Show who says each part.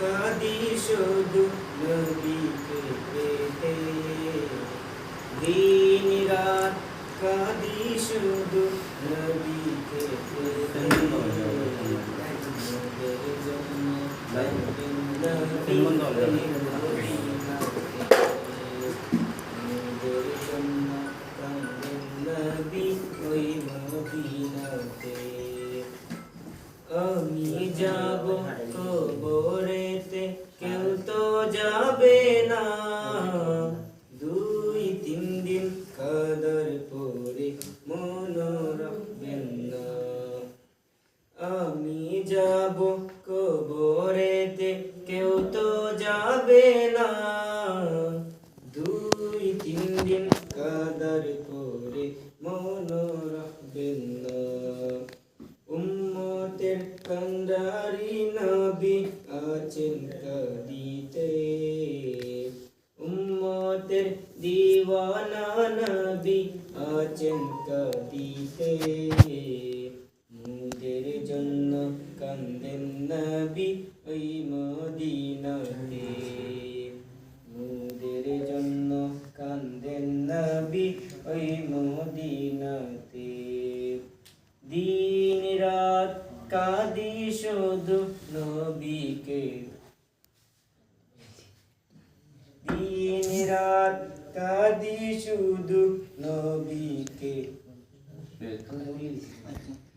Speaker 1: কাঁদি শুধু নবীকে পেতে, দিন রাত কাঁদি শুধু নবীকে পেতে। মোদের জন্য কাঁদেন নবী মোদের জন্য কাঁদেন নবী ওই মদিনাতে। আমি যাব কবরেতে, কেউ তো যাবে না, 2-3 দিন কদর পরে মন রাখবেন না। আমি যাব কবরেতে, কেউ তো যাবে না, 2-3 দিন কদর পরে মন রাখবেন না। উম্মতের কান্ডারি নবী আছেন কাঁদিতে, উম্মতের দিওয়ানা নবী আছেন কাঁদিতে। মোদের জন্য কান্দেন নবী ওই মদিনাতে, মোদের জন্য কান্দেন নবী ওই মদিনাতে। দিন রাত কাঁদি শুধু নবীকে, দিন রাত কাঁদি শুধু নবীকে।